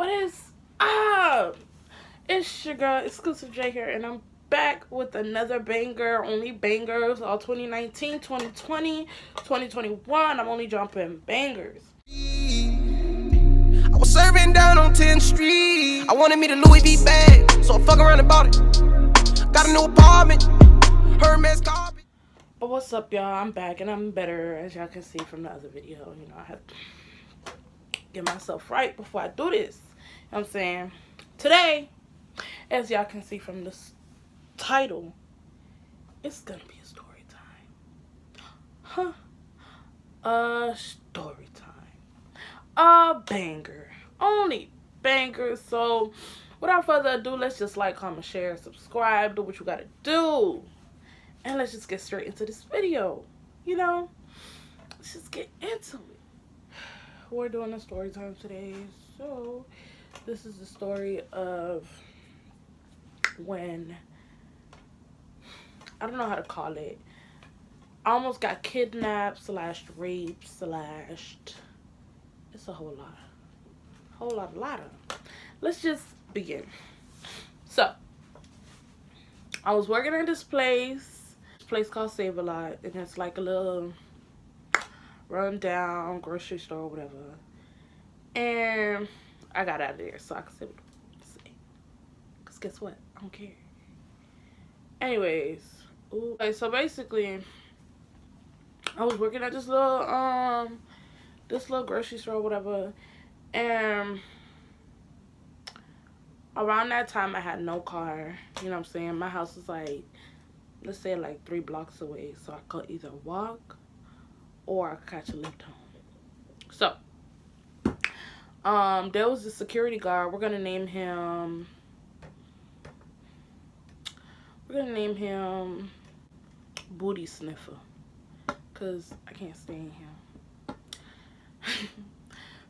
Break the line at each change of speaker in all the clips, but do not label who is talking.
What is up? It's your girl, Exclusive J here, and I'm back with another banger. Only bangers all 2019, 2020, 2021. I'm only dropping bangers.
I was serving down on 10th Street. I wanted me to Louis V bag, so I fuck around and bought it. Got a new apartment, Hermes carpet.
But what's up, y'all? I'm back and I'm better, as y'all can see from the other video. You know, I have to get myself right before I do this. You know what I'm saying? Today, as y'all can see from this title, it's gonna be a story time. A story time. A banger. Only banger. So, without further ado, let's just like, comment, share, subscribe, do what you gotta do. And let's just get straight into this video. You know? Let's just get into it. We're doing a story time today. So, this is the story of when, I don't know how to call it, I almost got kidnapped / raped / it's a whole lot of. Let's just begin. So, I was working at this place called Save a Lot, and it's like a little run-down grocery store or whatever. And I got out of there so I could say what to say. Because guess what? I don't care. Anyways, okay, so basically, I was working at this little grocery store or whatever, and around that time I had no car. You know what I'm saying? My house was like, let's say like 3 blocks away, so I could either walk or I could catch a lift home. So there was a security guard. We're gonna name him Booty Sniffer, because I can't stand him.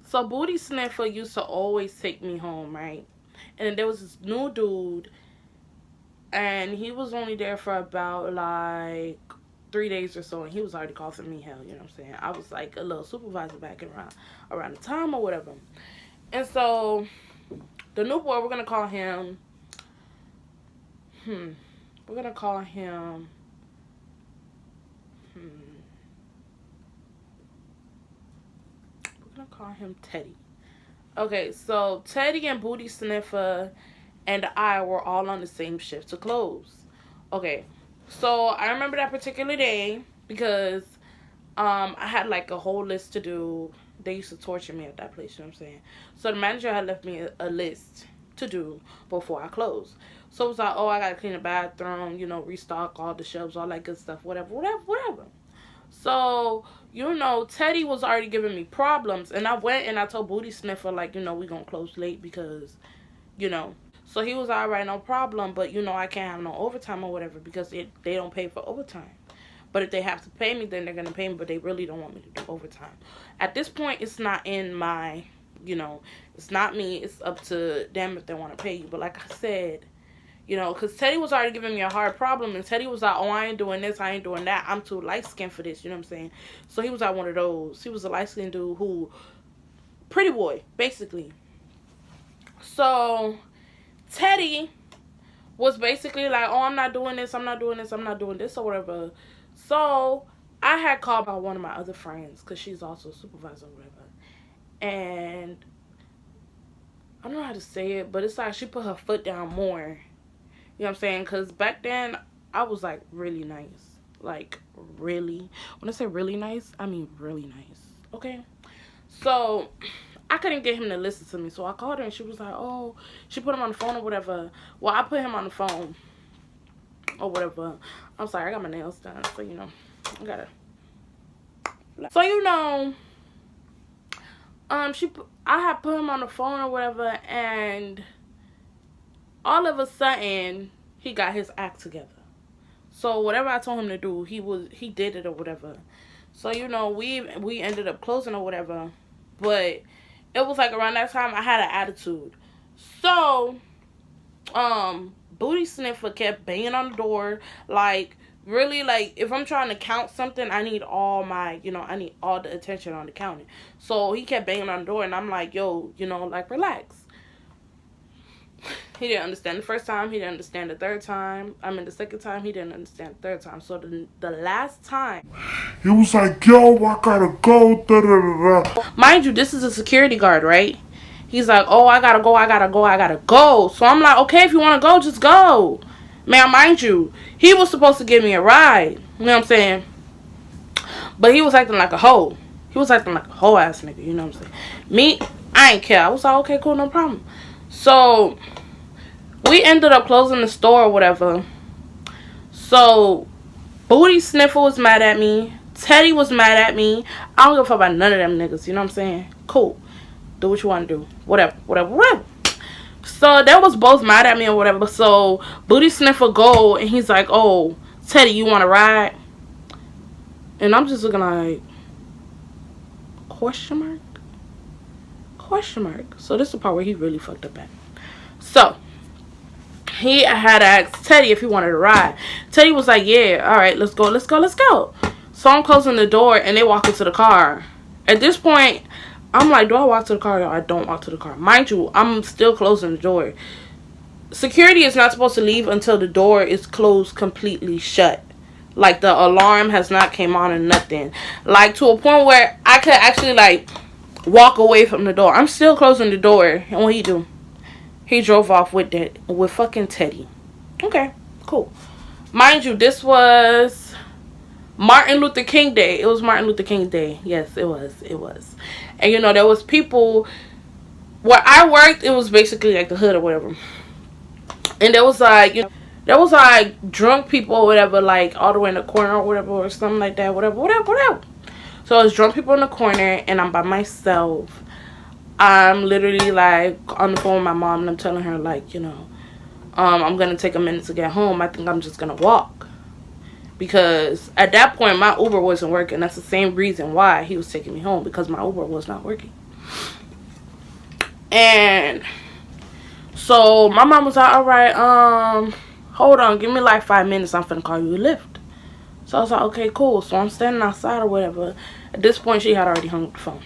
So Booty Sniffer used to always take me home, right? And then there was this new dude, and he was only there for about like 3 days or so, and he was already causing me hell. You know what I'm saying? I was like a little supervisor back around the time or whatever. And so the new boy, we're gonna call him Teddy. Okay, so Teddy and Booty Sniffer and I were all on the same shift to close. Okay, so I remember that particular day because I had like a whole list to do. They used to torture me at that place, you know what I'm saying? So the manager had left me a list to do before I closed. So it was like, oh, I gotta clean the bathroom, you know, restock all the shelves, all that good stuff, whatever. So, you know, Teddy was already giving me problems, and I went and I told Booty Sniffer, like, you know, we gonna close late because, you know. So he was all right, no problem, but, you know, I can't have no overtime or whatever because they don't pay for overtime. But if they have to pay me, then they're going to pay me, but they really don't want me to do overtime. At this point, it's not in my, you know, it's not me. It's up to them if they want to pay you. But like I said, you know, because Teddy was already giving me a hard problem, and Teddy was like, oh, I ain't doing this, I ain't doing that. I'm too light-skinned for this, you know what I'm saying? So he was like one of those. He was a light-skinned dude who, pretty boy, basically. So Teddy was basically like, oh, I'm not doing this, I'm not doing this, or whatever. So I had called by one of my other friends because she's also a supervisor or whatever. And I don't know how to say it, but it's like she put her foot down more. You know what I'm saying? Because back then, I was like really nice. Like really. When I say really nice, I mean really nice. Okay? So I couldn't get him to listen to me. So I called her and she was like, oh, she put him on the phone or whatever. Well, I put him on the phone or whatever. I'm sorry, I got my nails done, so you know, I gotta. So you know, I had put him on the phone or whatever, and all of a sudden he got his act together. So whatever I told him to do, he did it or whatever. So you know, we ended up closing or whatever, but it was like around that time I had an attitude. So Booty Sniffer kept banging on the door, like really, like if I'm trying to count something, I need all my, you know, I need all the attention on the counting. So he kept banging on the door, and I'm like, yo, you know, like relax. He didn't understand the first time. He didn't understand the third time. I mean, the second time, he didn't understand the third time. So the last time,
he was like, yo, I gotta go. Da, da, da, da.
Mind you, this is a security guard, right? He's like, oh, I gotta go, I gotta go, I gotta go. So I'm like, okay, if you wanna go, just go. Man, mind you, he was supposed to give me a ride. You know what I'm saying? But he was acting like a hoe. He was acting like a hoe ass nigga, you know what I'm saying? Me, I ain't care. I was like, okay, cool, no problem. So we ended up closing the store or whatever. So Booty Sniffer was mad at me. Teddy was mad at me. I don't give a fuck about none of them niggas, you know what I'm saying? Cool. Do what you want to do. Whatever, whatever, whatever. So they was both mad at me or whatever. So Booty Sniffer go and he's like, oh, Teddy, you want to ride? And I'm just looking like, question mark? Question mark. So this is the part where he really fucked up at. So he had asked Teddy if he wanted to ride. Teddy was like, yeah, all right, let's go, let's go, let's go. So I'm closing the door and they walk into the car. At this point, I'm like, do I walk to the car or I don't walk to the car? Mind you, I'm still closing the door. Security is not supposed to leave until the door is closed completely shut. Like the alarm has not came on or nothing. Like to a point where I could actually like walk away from the door. I'm still closing the door. And what he do? He drove off with fucking Teddy. Okay, cool. Mind you, this was Martin Luther King Day. It was Martin Luther King Day. Yes, it was. It was. And you know, there was people where I worked, it was basically like the hood or whatever. And there was like, you know, there was like drunk people or whatever, like all the way in the corner or whatever, or something like that, whatever, whatever, whatever. So it's drunk people in the corner and I'm by myself. I'm literally like on the phone with my mom and I'm telling her like, you know, I'm gonna take a minute to get home. I think I'm just gonna walk. Because at that point my Uber wasn't working. That's the same reason why he was taking me home, because my Uber was not working. And so my mom was like, alright, hold on, give me like 5 minutes, I'm finna call you a Lyft. So I was like, okay, cool. So I'm standing outside or whatever. At this point she had already hung up the phone.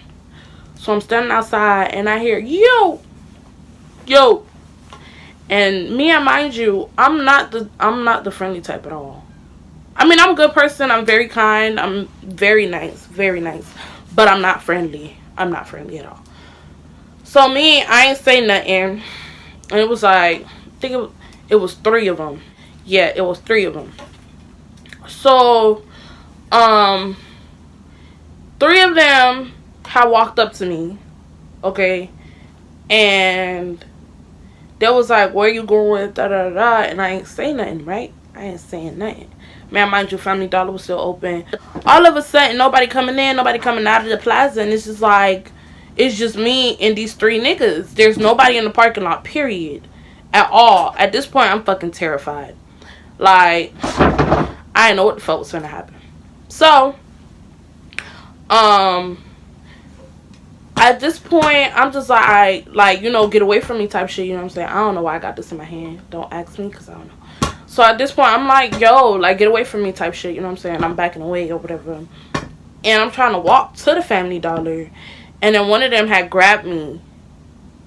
So I'm standing outside and I hear, yo, yo. And me, and mind you, I'm not the friendly type at all. I mean, I'm a good person. I'm very kind. I'm very nice. Very nice. But I'm not friendly. I'm not friendly at all. So me, I ain't say nothing. And it was like, I think it was 3 of them. Yeah, it was 3 of them. So, 3 of them had walked up to me, okay, and they was like, where you going, da da da, and I ain't saying nothing, right? I ain't saying nothing. Man, mind you, Family Dollar was still open. All of a sudden, nobody coming in, nobody coming out of the plaza, and it's just like, it's just me and these 3 niggas. There's nobody in the parking lot, period, at all. At this point, I'm fucking terrified. Like, I didn't know what the fuck was gonna happen. So, at this point, I'm just like, you know, get away from me type shit, you know what I'm saying? I don't know why I got this in my hand. Don't ask me, because I don't know. So at this point, I'm like, yo, like, get away from me type shit, you know what I'm saying? I'm backing away or whatever. And I'm trying to walk to the Family Dollar. And then one of them had grabbed me.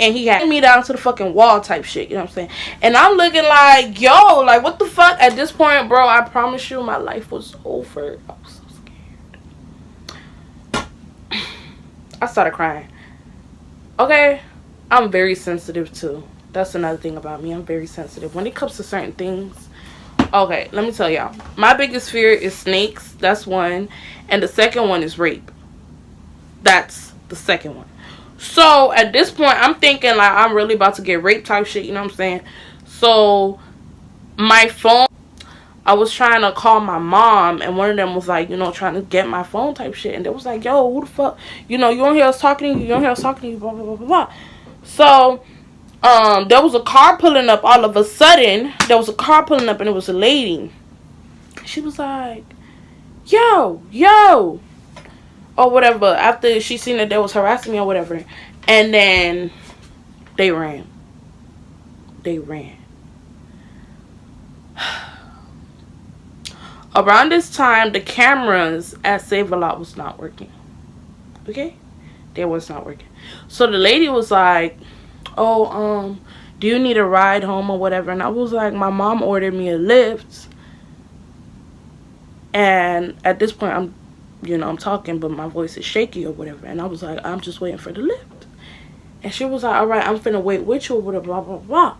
And he had me down to the fucking wall type shit, you know what I'm saying? And I'm looking like, yo, like, what the fuck? At this point, bro, I promise you my life was over. I was so scared. I started crying. Okay, I'm very sensitive too. That's another thing about me. I'm very sensitive when it comes to certain things. Okay, let me tell y'all. My biggest fear is snakes. That's one. And the second one is rape. That's the second one. So at this point, I'm thinking like I'm really about to get raped type shit. You know what I'm saying? So my phone, I was trying to call my mom, and one of them was like, you know, trying to get my phone type shit. And they was like, yo, who the fuck? You know, you don't hear us talking to you. You don't hear us talking to you, blah, blah, blah, blah, blah. So, there was a car pulling up all of a sudden. There was a car pulling up, and it was a lady. She was like, yo, yo. Or whatever. After she seen that they was harassing me or whatever. And then they ran. They ran. Around this time, the cameras at Save-A-Lot was not working. Okay? They was not working. So the lady was like, oh, do you need a ride home or whatever? And I was like, my mom ordered me a Lyft. And at this point, I'm talking, but my voice is shaky or whatever. And I was like, I'm just waiting for the Lyft. And she was like, all right, I'm finna wait with you or whatever, blah, blah, blah.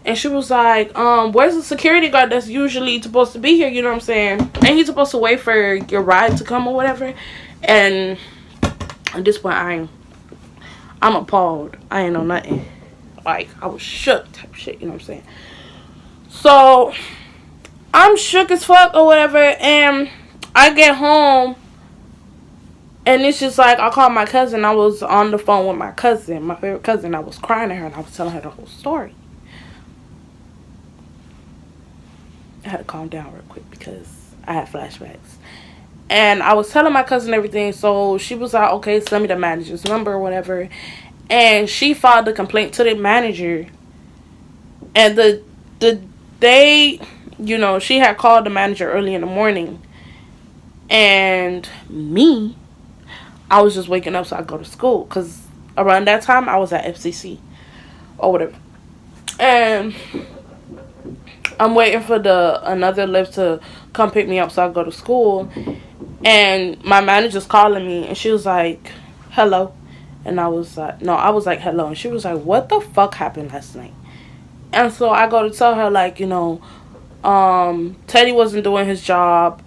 And she was like, where's the security guard that's usually supposed to be here? You know what I'm saying? And he's supposed to wait for your ride to come or whatever. And at this point, I'm appalled. I ain't know nothing. Like, I was shook type shit, you know what I'm saying? So, I'm shook as fuck or whatever. And I get home. And it's just like, I called my cousin. I was on the phone with my cousin, my favorite cousin. I was crying to her and I was telling her the whole story. I had to calm down real quick because I had flashbacks. And I was telling my cousin everything. So she was like, okay, send me the manager's number or whatever. And she filed a complaint to the manager. And the day, she had called the manager early in the morning. And me, I was just waking up so I go to school. Because around that time, I was at FCC or whatever. And I'm waiting for another Lyft to come pick me up so I go to school. And my manager's calling me. And she was like, hello. And I was like, no, I was like, hello. And she was like, what the fuck happened last night? And so I go to tell her, like, Teddy wasn't doing his job.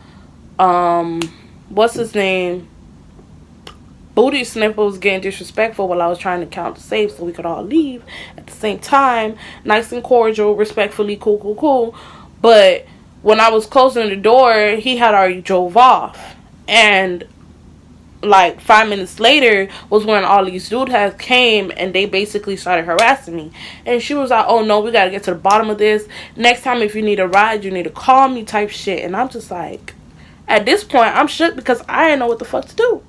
What's his name? Booty Sniffer was getting disrespectful while I was trying to count the safe so we could all leave at the same time. Nice and cordial, respectfully, cool. But when I was closing the door, he had already drove off. And like 5 minutes later was when all these dudes had came and they basically started harassing me. And she was like, oh no, we gotta get to the bottom of this. Next time if you need a ride, you need to call me type shit. And I'm just like, at this point, I'm shook because I didn't know what the fuck to do.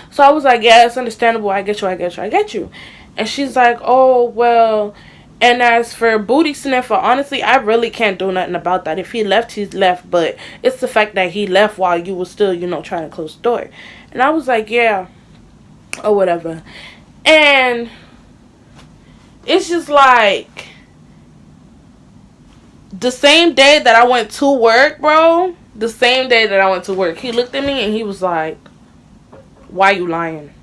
So I was like, yeah, it's understandable. I get you. And she's like, oh, well, and as for Booty Sniffer, honestly, I really can't do nothing about that. If he left, he's left. But it's the fact that he left while you were still, trying to close the door. And I was like, yeah, or whatever. And it's just like, the same day that I went to work, bro, he looked at me and he was like, why you lying?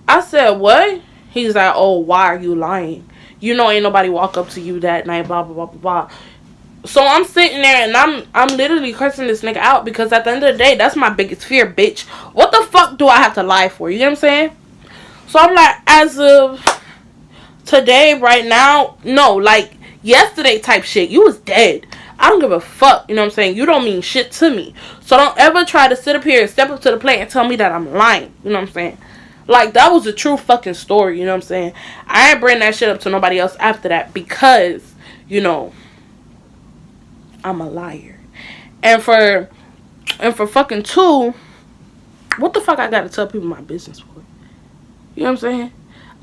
I said, what? He's like, oh, why are you lying? Ain't nobody walk up to you that night, blah, blah, blah, blah, blah. So I'm sitting there and I'm literally cursing this nigga out because at the end of the day, that's my biggest fear, bitch. What the fuck do I have to lie for? You know what I'm saying? So I'm like, as of today, right now, no, like yesterday type shit, you was dead. I don't give a fuck, you know what I'm saying? You don't mean shit to me. So don't ever try to sit up here and step up to the plate and tell me that I'm lying, you know what I'm saying? Like, that was a true fucking story, you know what I'm saying? I ain't bring that shit up to nobody else after that because, I'm a liar. And for fucking two, what the fuck I gotta tell people my business for? You know what I'm saying?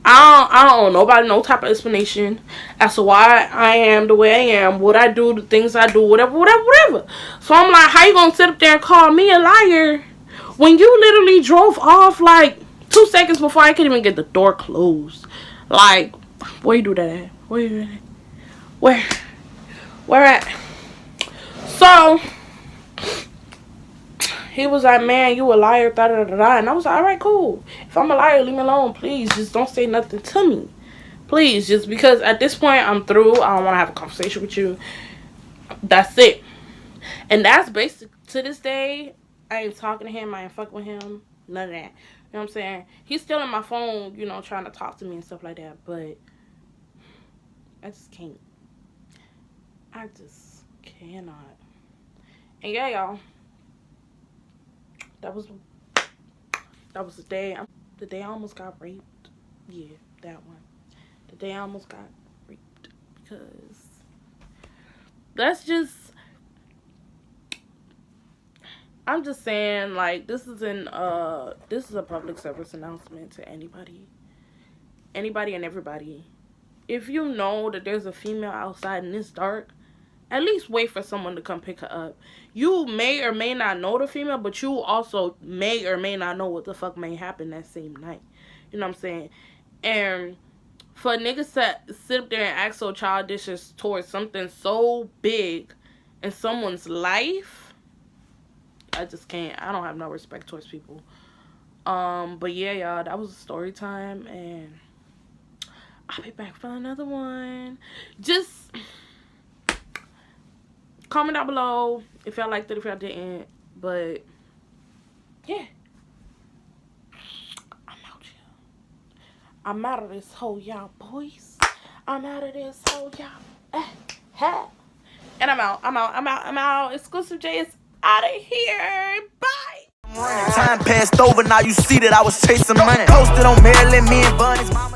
I don't owe nobody no type of explanation as to why I am the way I am, what I do, the things I do, whatever. So I'm like, how you gonna sit up there and call me a liar when you literally drove off like 2 seconds before I could even get the door closed? Like, where you do that at? Where you do that at? Where at? So he was like, man, you a liar, da da da da. And I was like, all right, cool. If I'm a liar, leave me alone, please. Just don't say nothing to me. Please, just because at this point, I'm through. I don't want to have a conversation with you. That's it. And that's basic. To this day, I ain't talking to him. I ain't fucking with him. None of that. You know what I'm saying? He's still on my phone, trying to talk to me and stuff like that. But I just can't. I just cannot. And yeah, y'all. That was the day. The day I almost got raped. Yeah, that one. The day I almost got raped because that's just. I'm just saying, like, this is a public service announcement to anybody and everybody. If you know that there's a female outside and it's dark, at least wait for someone to come pick her up. You may or may not know the female, but you also may or may not know what the fuck may happen that same night. You know what I'm saying? And For niggas to sit up there and act so childish towards something so big in someone's life, I just can't. I don't have no respect towards people. But yeah, y'all, that was a story time, and I'll be back for another one. Just comment down below if y'all liked it, if y'all didn't. But yeah, I'm out here. I'm out of this hole, y'all boys. I'm out of this hole, y'all. And I'm out. Exclusive J is out of here. Bye.
Time passed over, now you see that I was chasing money. Posted on Maryland, me and Bunny's mama.